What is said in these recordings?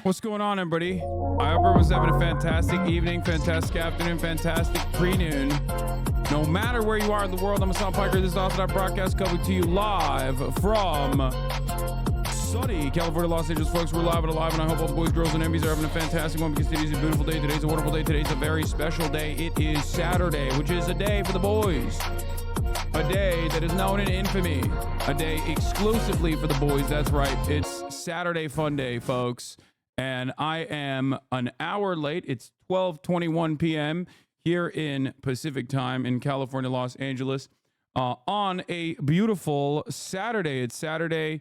What's going on, everybody? I hope everyone's having a fantastic evening, fantastic afternoon, fantastic pre-noon. No matter where you are in the world, I'm Hassan Piker. This is Austin broadcast coming to you live from sunny California, Los Angeles, folks. We're live and alive, and I hope all the boys, girls, and Emmys are having a fantastic one because today's a beautiful day. Today's a wonderful day. Today's a very special day. It is Saturday, which is a day for the boys. A day that is known in infamy. A day exclusively for the boys. That's right. It's Saturday Fun Day, folks. And I am an hour late. It's 12:21 p.m. here in Pacific time in California, Los Angeles, on a beautiful Saturday. It's Saturday,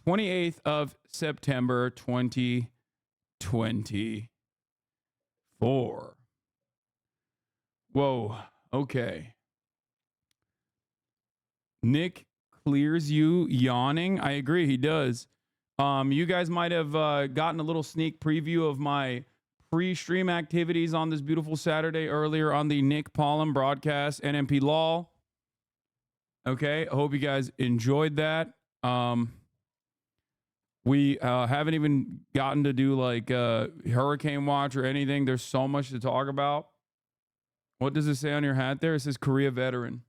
28th of September, 2024. Whoa. Okay. Nick clears you yawning. I agree, he does. You guys might have gotten a little sneak preview of my pre-stream activities on this beautiful Saturday earlier on the Nick Paulin broadcast, NMP Law. Okay, I hope you guys enjoyed that. We haven't even gotten to do like Hurricane Watch or anything. There's so much to talk about. What does it say on your hat there? It says Korea veteran.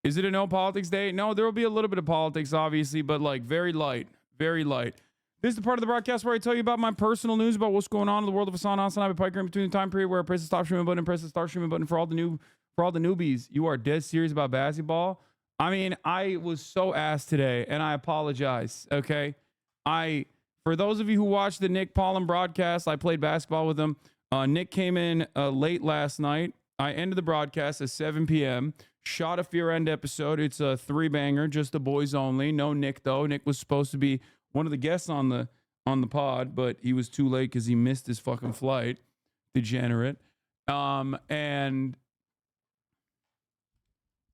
Is it a no politics day? No, there will be a little bit of politics, obviously, but like very light, very light. This is the part of the broadcast where I tell you about my personal news about what's going on in the world of Hasan, Hasanabi, Piker, in between the time period where I press the stop streaming button and press the start streaming button for all the newbies. You are dead serious about basketball. I mean, I was so ass today, and I apologize. Okay, for those of you who watched the Nick Paulin broadcast, I played basketball with him. Nick came in late last night. I ended the broadcast at 7 p.m. Shot a Fear End episode. It's a 3-banger, just the boys only. No Nick though. Nick was supposed to be one of the guests on the pod, but he was too late because he missed his fucking flight. Degenerate. And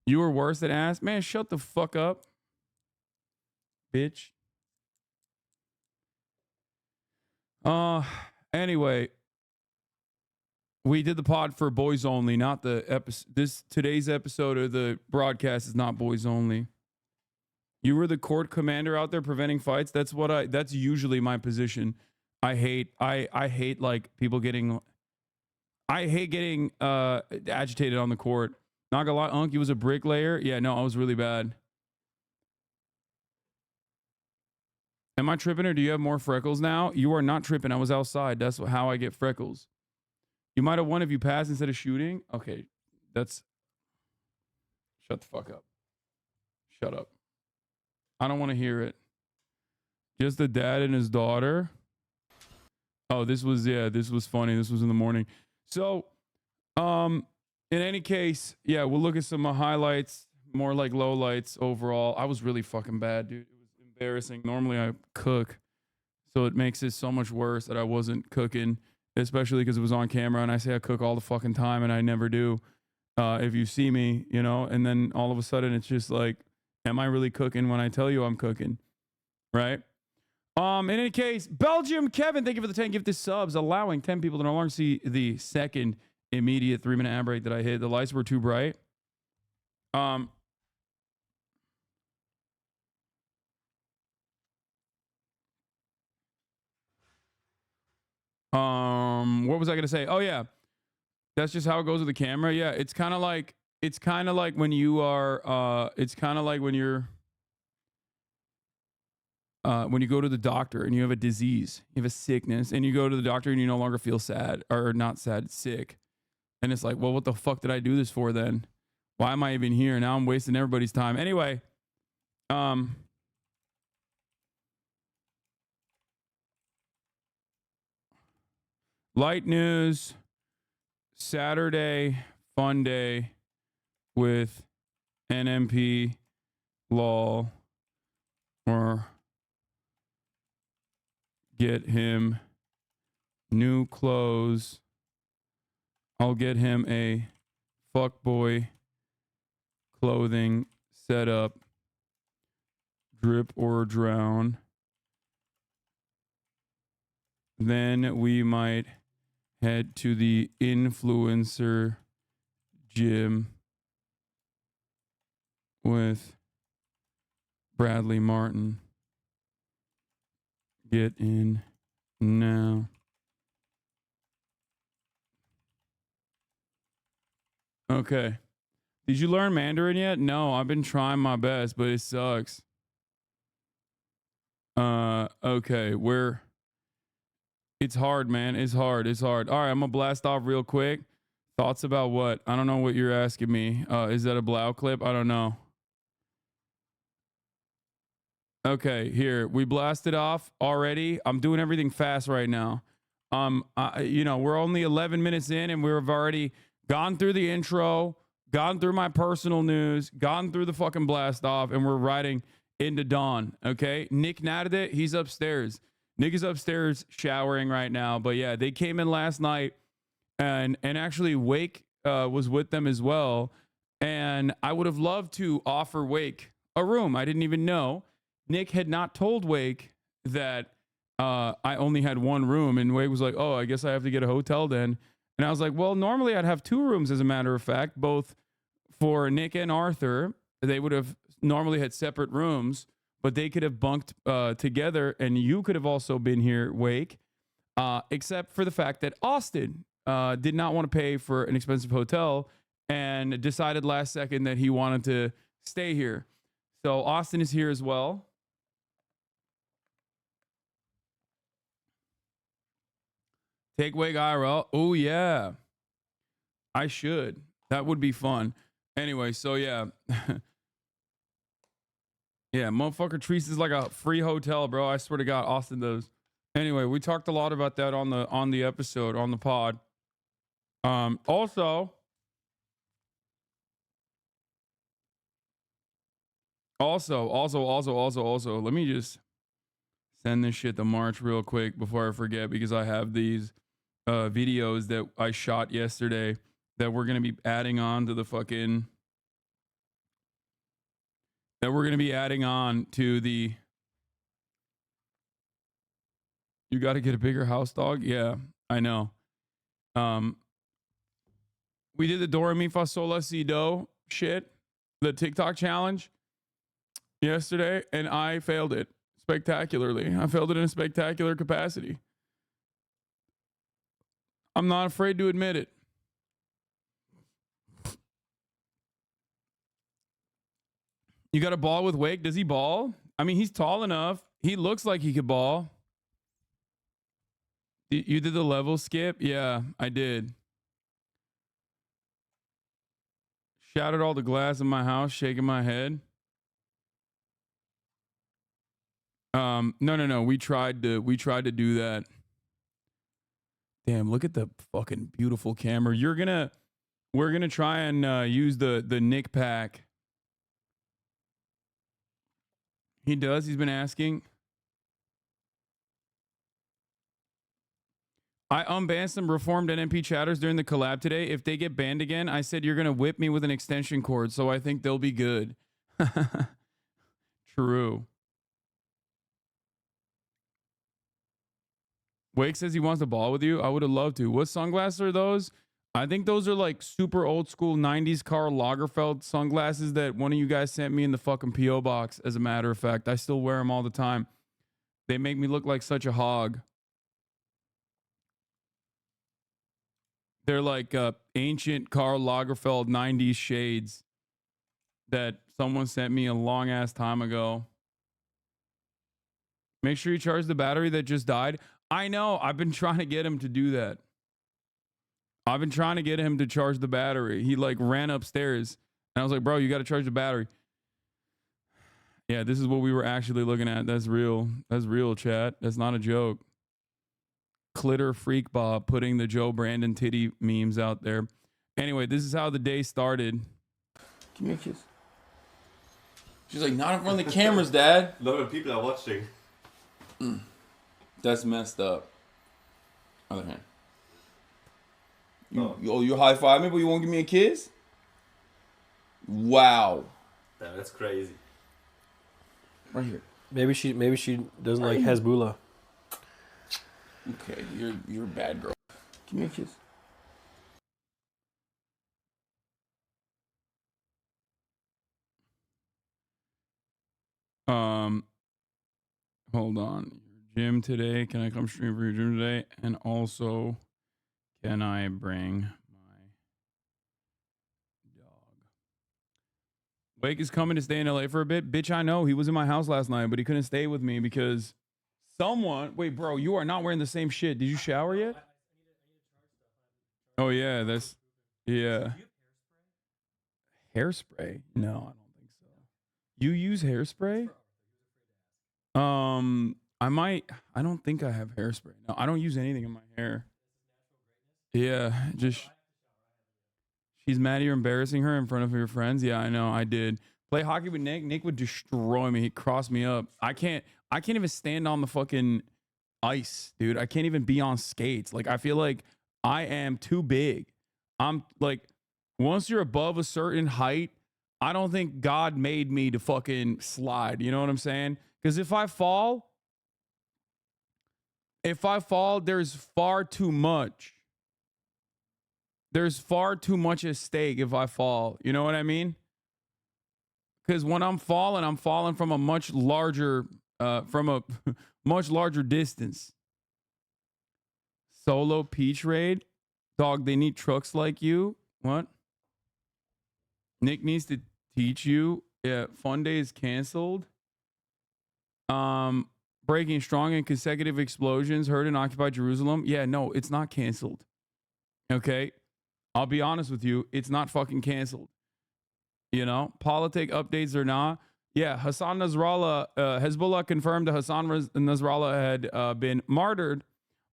you were worse than ass. Man, shut the fuck up, bitch. Anyway. We did the pod for boys only, not the episode. Today's episode of the broadcast is not boys only. You were the court commander out there preventing fights. That's usually my position. I hate like people getting. I hate getting agitated on the court. Not gonna lie, Unc, you was a bricklayer. Yeah, no, I was really bad. Am I tripping or do you have more freckles now? You are not tripping. I was outside. That's how I get freckles. You might have won if you passed instead of shooting. Okay, that's... Shut the fuck up. Shut up. I don't want to hear it. Just the dad and his daughter. Oh, this was funny. This was in the morning. So, in any case, yeah, we'll look at some highlights, more like lowlights overall. I was really fucking bad, dude. It was embarrassing. Normally I cook, so it makes it so much worse that I wasn't cooking. Especially because it was on camera and I say I cook all the fucking time and I never do. If you see me, you know, and then all of a sudden it's just like, am I really cooking when I tell you I'm cooking? Right? In any case, Belgium Kevin, thank you for the 10 gifted subs, allowing 10 people to no longer see the second immediate 3-minute ad break that I hit. The lights were too bright. What was I gonna say? Oh yeah, that's just how it goes with the camera. Yeah, it's kind of like when you are. It's kind of like when you're. When you go to the doctor and you have a disease, you have a sickness, and you go to the doctor and you no longer feel sad or not sad, sick, and it's like, well, what the fuck did I do this for then? Why am I even here? Now I'm wasting everybody's time. Anyway, light news, Saturday fun day with NMP Law, or get him new clothes. I'll get him a fuckboy clothing setup, drip or drown. Then we might head to the influencer gym with Bradley Martin. Get in now. Okay. Did you learn Mandarin yet? No, I've been trying my best, but it sucks. Okay, it's hard, man. It's hard. All right, I'm gonna blast off real quick. Thoughts about what? I don't know what you're asking me. Is that a Blau clip? I don't know. Okay, here we blasted off already. I'm doing everything fast right now. We're only 11 minutes in, and we've already gone through the intro, gone through my personal news, gone through the fucking blast off, and we're riding into dawn. Okay, Nick Nadade, he's upstairs. Nick is upstairs showering right now. But yeah, they came in last night, and actually Wake was with them as well. And I would have loved to offer Wake a room. I didn't even know. Nick had not told Wake that I only had one room, and Wake was like, "Oh, I guess I have to get a hotel then." And I was like, "Well, normally I'd have two rooms, as a matter of fact, both for Nick and Arthur. They would have normally had separate rooms, but they could have bunked together, and you could have also been here, Wake, except for the fact that Austin did not want to pay for an expensive hotel and decided last second that he wanted to stay here. So Austin is here as well." Take Wake IRL. Oh, yeah. I should. That would be fun. Anyway, so yeah. Yeah, motherfucker treats this like a free hotel, bro. I swear to God, Austin does. Anyway, we talked a lot about that on the episode, on the pod. Also, let me just send this shit to March real quick before I forget, because I have these videos that I shot yesterday that we're going to be adding on to the fucking you got to get a bigger house, dog. Yeah, I know. We did the Do Re Mi Fa Sol La Si Do shit, the TikTok challenge yesterday, and I failed it spectacularly. I failed it in a spectacular capacity. I'm not afraid to admit it. You got a ball with Wake? Does he ball? I mean, he's tall enough. He looks like he could ball. You did the level skip? Yeah, I did. Shattered all the glass in my house, shaking my head. No. We tried to do that. Damn, look at the fucking beautiful camera. We're gonna try and use the Nick pack. He does. He's been asking. I unbanned some reformed NMP chatters during the collab today. If they get banned again, I said you're gonna whip me with an extension cord, so I think they'll be good. True. Wake says he wants to ball with you. I would have loved to. What sunglasses are those? I think those are like super old school 90s Karl Lagerfeld sunglasses that one of you guys sent me in the fucking P.O. box, as a matter of fact. I still wear them all the time. They make me look like such a hog. They're like ancient Karl Lagerfeld 90s shades that someone sent me a long ass time ago. Make sure you charge the battery that just died. I know. I've been trying to get him to do that. I've been trying to get him to charge the battery. He like ran upstairs and I was like, bro, you got to charge the battery. Yeah, this is what we were actually looking at. That's real. That's real, chat. That's not a joke. Clitter Freak Bob putting the Joe Brandon titty memes out there. Anyway, this is how the day started. Give me a kiss. She's like, not in front of the cameras, Dad. A lot of people are watching. That's messed up. Other hand. You high five me, but you won't give me a kiss? Wow. Damn, that's crazy. Right here. Maybe she doesn't like Hezbollah. Okay, you're a bad girl. Give me a kiss. Hold on. gym today? Can I come stream for your gym today? And also, can I bring my dog? Wake is coming to stay in LA for a bit. Bitch, I know. He was in my house last night, but he couldn't stay with me because someone... Wait, bro, you are not wearing the same shit. Did you shower yet? Oh, yeah, that's... Yeah. Hairspray? No, I don't think so. You use hairspray? I don't think I have hairspray. No, I don't use anything in my hair. Yeah, just... She's mad you're embarrassing her in front of your friends. Yeah, I know. I did. Play hockey with Nick. Nick would destroy me. He'd cross me up. I can't even stand on the fucking ice, dude. I can't even be on skates. Like, I feel like I am too big. I'm like, once you're above a certain height, I don't think God made me to fucking slide. You know what I'm saying? Because if I fall, there's far too much. There's far too much at stake if I fall. You know what I mean? Because when I'm falling from a much larger, much larger distance. Solo Peach Raid? Dog, they need trucks like you. What? Nick needs to teach you. Yeah, Fun Day is canceled. Breaking strong in consecutive explosions heard in occupied Jerusalem. Yeah, no, it's not canceled. Okay? I'll be honest with you. It's not fucking canceled. You know? Politic updates or not. Yeah, Hassan Nasrallah, Hezbollah confirmed that Hassan Nasrallah had been martyred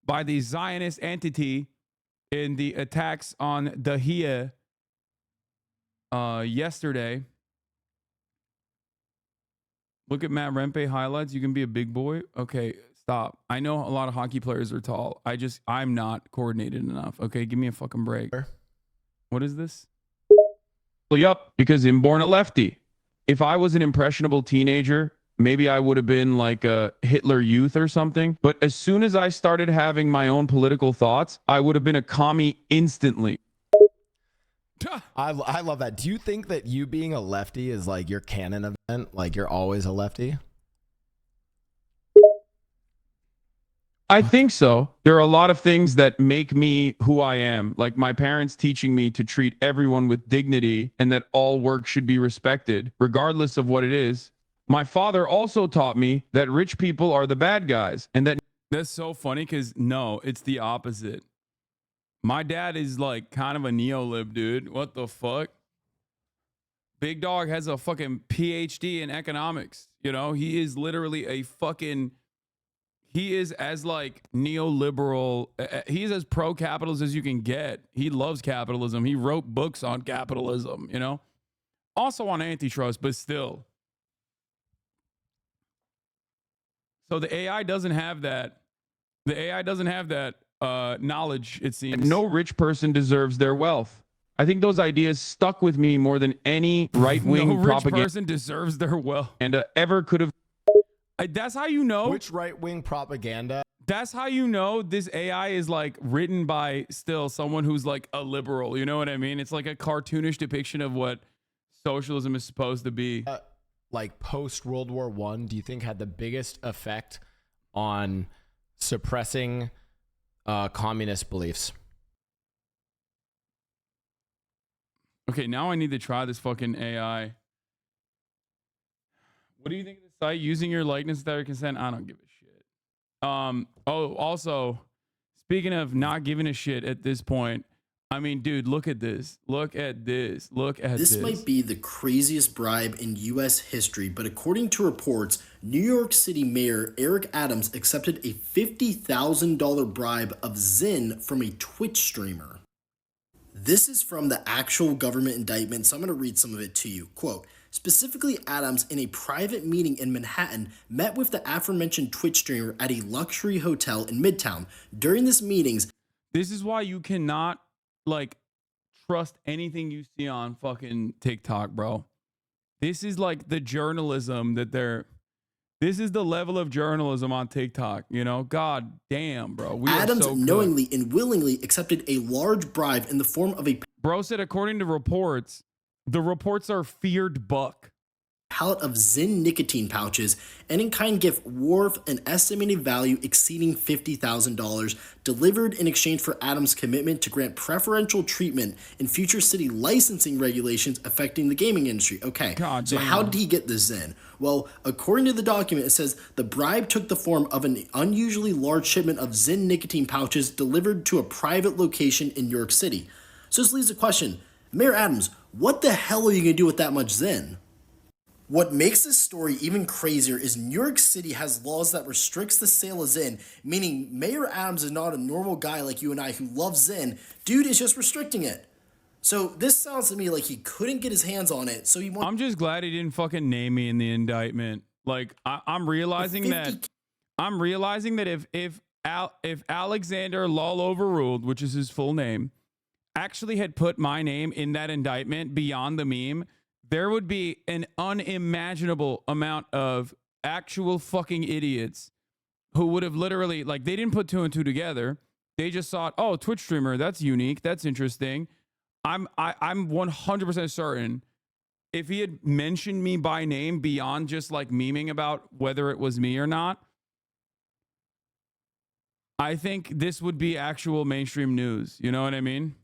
by the Zionist entity in the attacks on Dahiyah yesterday. Look at Matt Rempe highlights. You can be a big boy. Okay, stop. I know a lot of hockey players are tall. I'm not coordinated enough. Okay, give me a fucking break. What is this? Well, yup, because I'm born a lefty. If I was an impressionable teenager, maybe I would have been like a Hitler Youth or something. But as soon as I started having my own political thoughts, I would have been a commie instantly. I love that. Do you think that you being a lefty is like your canon event? Like you're always a lefty? I think so. There are a lot of things that make me who I am. Like my parents teaching me to treat everyone with dignity and that all work should be respected, regardless of what it is. My father also taught me that rich people are the bad guys and that... That's so funny because no, it's the opposite. My dad is like kind of a neo-lib, dude. What the fuck? Big Dog has a fucking PhD in economics. You know, he is literally a fucking... He is as like neoliberal. He's as pro-capitalist as you can get. He loves capitalism. He wrote books on capitalism, you know? Also on antitrust, but still. So the AI doesn't have that. The AI doesn't have that knowledge, it seems. No rich person deserves their wealth. I think those ideas stuck with me more than any right-wing propaganda. No rich person deserves their wealth. And ever could have. That's how you know. Which right-wing propaganda? That's how you know this AI is like written by still someone who's like a liberal. You know what I mean? It's like a cartoonish depiction of what socialism is supposed to be. Like post-World War I, do you think had the biggest effect on suppressing communist beliefs? Okay, now I need to try this fucking AI. What do you think of the site? Using your likeness without your consent? I don't give a shit. Oh, also, speaking of not giving a shit at this point, I mean, dude, look at this. Look at this. Look at this. This might be the craziest bribe in U.S. history, but according to reports, New York City Mayor Eric Adams accepted a $50,000 bribe of Zyn from a Twitch streamer. This is from the actual government indictment, so I'm going to read some of it to you. Quote, specifically, Adams, in a private meeting in Manhattan, met with the aforementioned Twitch streamer at a luxury hotel in Midtown. During this meetings... This is why you cannot, like, trust anything you see on fucking TikTok, bro. This is, like, the journalism that they're... This is the level of journalism on TikTok, you know? God damn, bro. We Adams are so knowingly and willingly accepted a large bribe in the form of a... Bro said, according to reports... The reports are feared buck. pallet of Zyn nicotine pouches and in-kind gift worth an estimated value exceeding $50,000, delivered in exchange for Adams' commitment to grant preferential treatment in future city licensing regulations affecting the gaming industry. Okay, God so damn. how did he get this Zyn? Well, according to the document, it says the bribe took the form of an unusually large shipment of Zyn nicotine pouches delivered to a private location in New York City. So this leaves the question, Mayor Adams, what the hell are you going to do with that much Zyn? What makes this story even crazier is New York City has laws that restricts the sale of Zyn, meaning Mayor Adams is not a normal guy like you and I who loves Zyn. Dude is just restricting it. So this sounds to me like he couldn't get his hands on it, so he I'm just glad he didn't fucking name me in the indictment. Like I'm realizing that if Alexander Lol Overruled, which is his full name, actually had put my name in that indictment beyond the meme, there would be an unimaginable amount of actual fucking idiots who would have literally, like, they didn't put two and two together. They just thought, oh, Twitch streamer, that's unique, that's interesting. I'm 100% certain if he had mentioned me by name beyond just like memeing about whether it was me or not, I think this would be actual mainstream news. You know what I mean?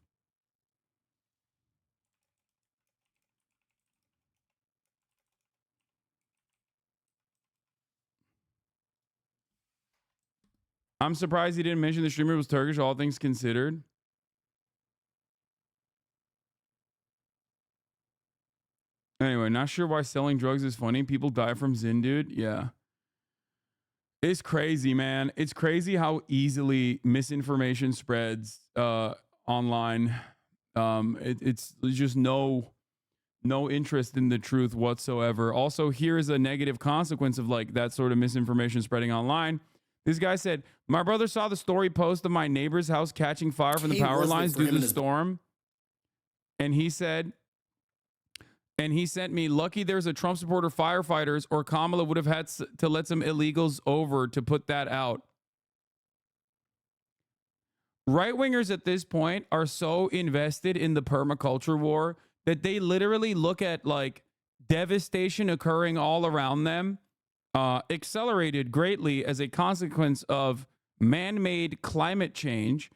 I'm surprised he didn't mention the streamer was Turkish, all things considered. Anyway, not sure why selling drugs is funny. People die from Zyn, dude. Yeah. It's crazy, man. It's crazy how easily misinformation spreads online. It's just no interest in the truth whatsoever. Also, here's a negative consequence of like that sort of misinformation spreading online. This guy said, my brother saw the story post of my neighbor's house catching fire from the power lines due to the storm. And he said, and he sent me, lucky there's a Trump supporter firefighters or Kamala would have had to let some illegals over to put that out. Right-wingers at this point are so invested in the permaculture war that they literally look at like devastation occurring all around them, accelerated greatly as a consequence of man-made climate change.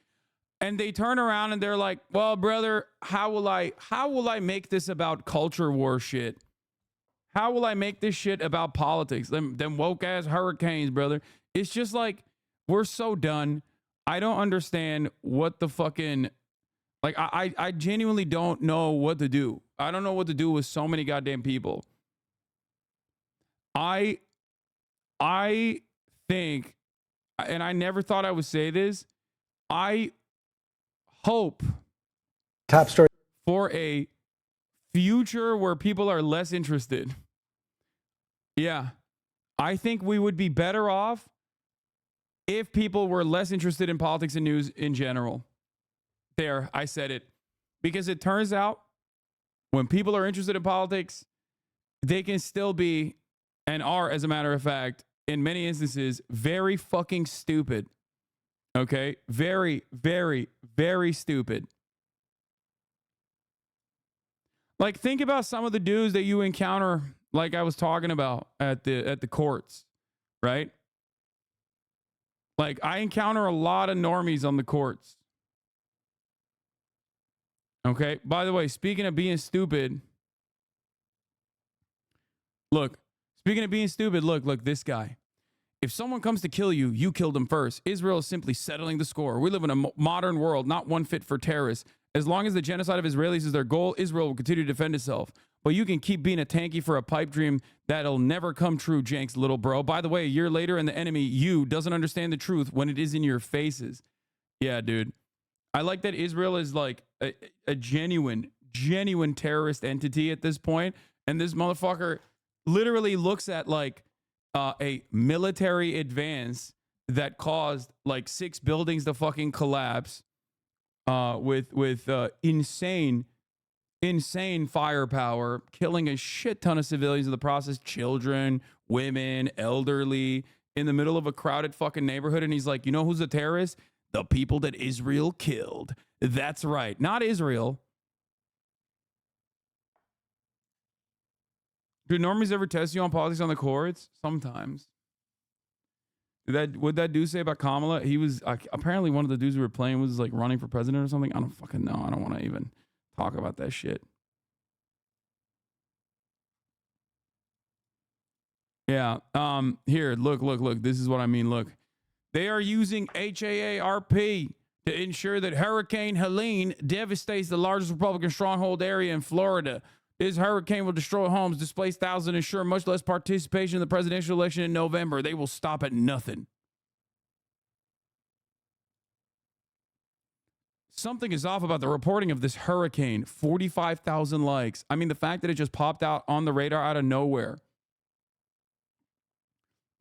And they turn around and they're like, well, brother, how will I make this about culture war shit? How will I make this shit about politics? Them woke ass hurricanes, brother. It's just like, we're so done. I don't understand what the fucking, like, I genuinely don't know what to do. I don't know what to do with so many goddamn people. I think, and I never thought I would say this, I hope top story for a future where people are less interested. Yeah. I think we would be better off if people were less interested in politics and news in general. There, I said it. Because it turns out when people are interested in politics, they can still be, and are, as a matter of fact, in many instances, very fucking stupid. Okay? Very, very, very stupid. Like, think about some of the dudes that you encounter, like I was talking about at the courts, right? Like, I encounter a lot of normies on the courts. Okay? By the way, speaking of being stupid, look, this guy. If someone comes to kill you, you kill them first. Israel is simply settling the score. We live in a modern world, not one fit for terrorists. As long as the genocide of Israelis is their goal, Israel will continue to defend itself. But you can keep being a tanky for a pipe dream that'll never come true, Jenks, little bro. By the way, a year later, and the enemy, you, doesn't understand the truth when it is in your faces. Yeah, dude. I like that Israel is like a genuine terrorist entity at this point. And this motherfucker literally looks at like a military advance that caused like 6 buildings to fucking collapse with insane firepower, killing a shit ton of civilians in the process, children, women, elderly, in the middle of a crowded fucking neighborhood. And he's like, you know who's a terrorist? The people that Israel killed. That's right. Not Israel. Do normies ever test you on politics on the courts? Sometimes. What that dude say about Kamala? He was apparently one of the dudes we were playing was like running for president or something. I don't fucking know. I don't want to even talk about that shit. Yeah. Here, look. This is what I mean. Look, they are using HAARP to ensure that Hurricane Helene devastates the largest Republican stronghold area in Florida. This hurricane will destroy homes, displace thousands, and ensure much less participation in the presidential election in November. They will stop at nothing. Something is off about the reporting of this hurricane. 45,000 likes. I mean, the fact that it just popped out on the radar out of nowhere.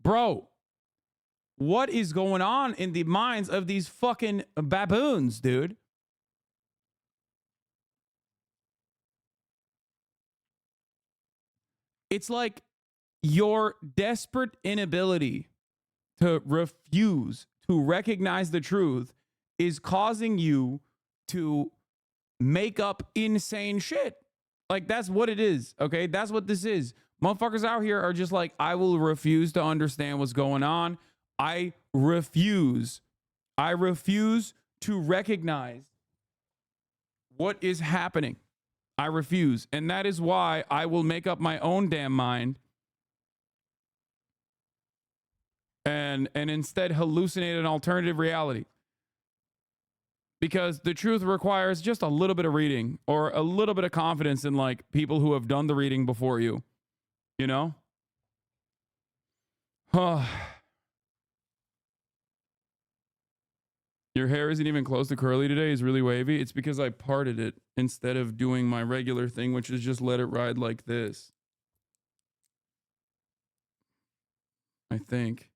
Bro, what is going on in the minds of these fucking baboons, dude? It's like your desperate inability to refuse to recognize the truth is causing you to make up insane shit. Like, that's what it is, okay? That's what this is. Motherfuckers out here are just like, I will refuse to understand what's going on. I refuse to recognize what is happening. I refuse. And that is why I will make up my own damn mind and instead hallucinate an alternative reality. Because the truth requires just a little bit of reading or a little bit of confidence in like people who have done the reading before you. You know? Your hair isn't even close to curly today. It's really wavy. It's because I parted it instead of doing my regular thing, which is just let it ride like this. I think.